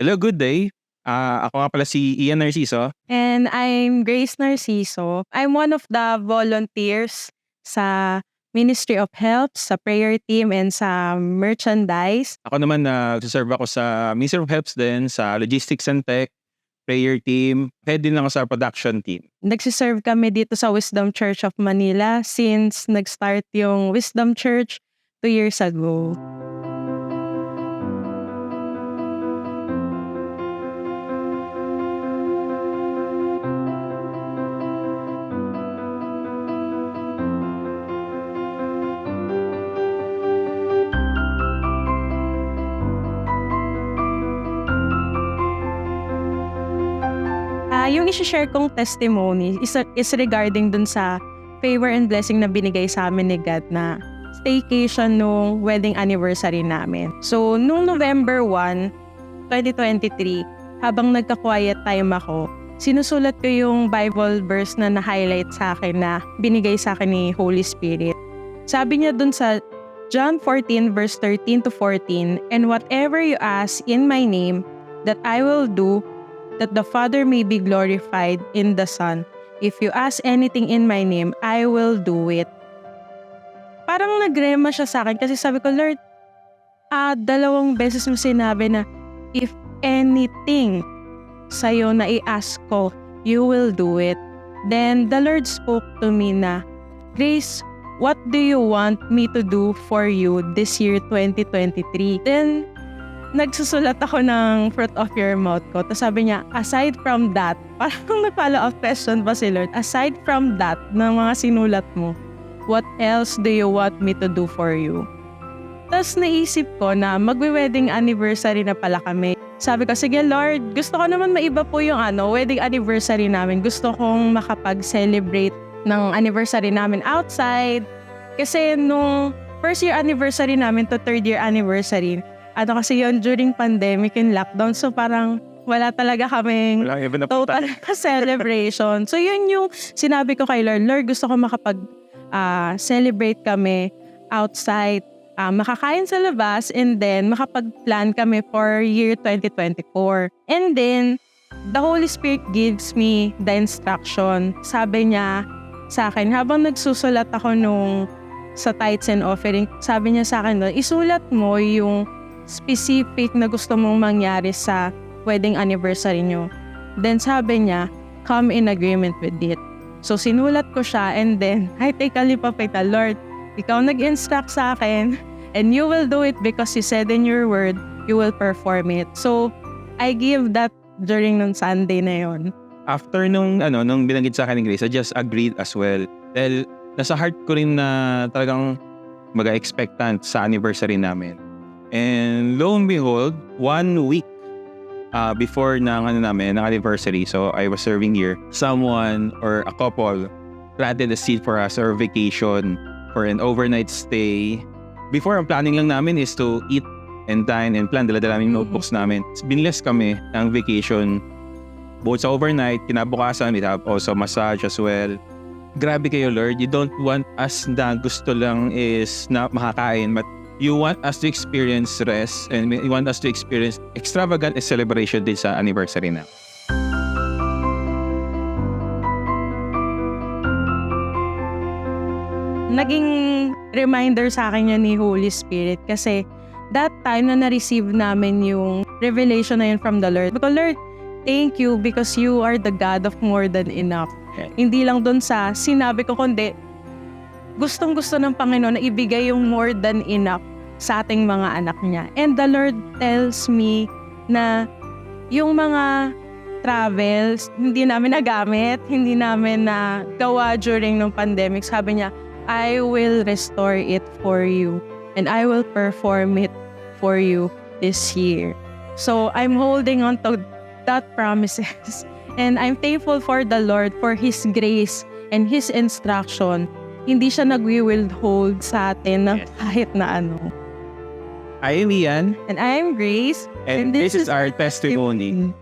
Hello, good day. Ako nga pala si Ian Narciso. And I'm Grace Narciso. I'm one of the volunteers sa Ministry of Health, sa prayer team, and sa merchandise. Ako naman nagsiserve ako sa Ministry of Health din, sa Logistics and Tech, prayer team. Head din ako sa production team. Nagsiserve kami dito sa Wisdom Church of Manila since nag-start yung Wisdom Church 2 years ago. Yung isi-share kong testimony is regarding dun sa favor and blessing na binigay sa amin ni God na staycation nung wedding anniversary namin. So, nung November 1, 2023, habang nagka-quiet time ako, sinusulat ko yung Bible verse na na-highlight sa akin na binigay sa akin ni Holy Spirit. Sabi niya dun sa John 14 verse 13 to 14, "And whatever you ask in my name, that I will do, that the Father may be glorified in the Son. If you ask anything in my name, I will do it." Parang nagrema siya sa akin kasi sabi ko, Lord, 2 beses mo sinabi na, if anything sa'yo na i-ask ko, you will do it. Then the Lord spoke to me na, Grace, what do you want me to do for you this year 2023? Then, nagsusulat ako ng fruit of your mouth ko. Tapos sabi niya, aside from that, parang nag-follow up question pa si Lord, aside from that, ng mga sinulat mo, what else do you want me to do for you? Tapos naisip ko na magwe-wedding anniversary na pala kami. Sabi ko, sige Lord, gusto ko naman maiba po yung wedding anniversary namin. Gusto kong makapag-celebrate ng anniversary namin outside. Kasi nung first year anniversary namin to third year anniversary, kasi yun during pandemic and lockdown. So parang wala talaga kaming total celebration. So yun yung sinabi ko kay Lord. Lord, gusto ko makapag-celebrate kami outside, makakain sa labas, and then makapag-plan kami for year 2024. And then, the Holy Spirit gives me the instruction. Sabi niya sa akin, habang nagsusulat ako sa tithes and offering, sabi niya sa akin, isulat mo yung specific na gusto mong mangyari sa wedding anniversary nyo. Then sabi niya, come in agreement with it. So sinulat ko siya, and then I take a leap of faith, Lord, ikaw nag-instruct sa akin and you will do it because you said in your word, you will perform it. So I give that during nung Sunday na yon. After nung binanggit sa akin ni Grace, I just agreed as well. Dahil nasa heart ko rin na talagang mag-expectant sa anniversary namin. And lo and behold, 1 week before ng anniversary, so I was serving here, someone or a couple planted a seed for us or vacation for an overnight stay. Before, ang planning lang namin is to eat and dine and plan. Dala-dala namin notebooks namin. Binless kami ng vacation. Both sa overnight, kinabukasan, we have also massage as well. Grabe kayo, Lord. You don't want us na gusto lang is na makakain, but you want us to experience rest, and you want us to experience extravagant celebration din sa anniversary na. Naging reminder sa akin yan ni Holy Spirit kasi that time na na-receive namin yung revelation na yun from the Lord. Because Lord, thank you because you are the God of more than enough. Okay. Hindi lang dun sa sinabi ko, kundi gustong-gusto ng Panginoon na ibigay yung more than enough sa ating mga anak niya. And the Lord tells me na yung mga travels, hindi namin nagamit, hindi namin nagawa during nung pandemic. Sabi niya, I will restore it for you and I will perform it for you this year. So I'm holding on to that promises. And I'm thankful for the Lord for His grace and His instruction. Hindi siya nag-withhold sa atin ng kahit na ano. I am Ian. And I am Grace. And this is our testimony.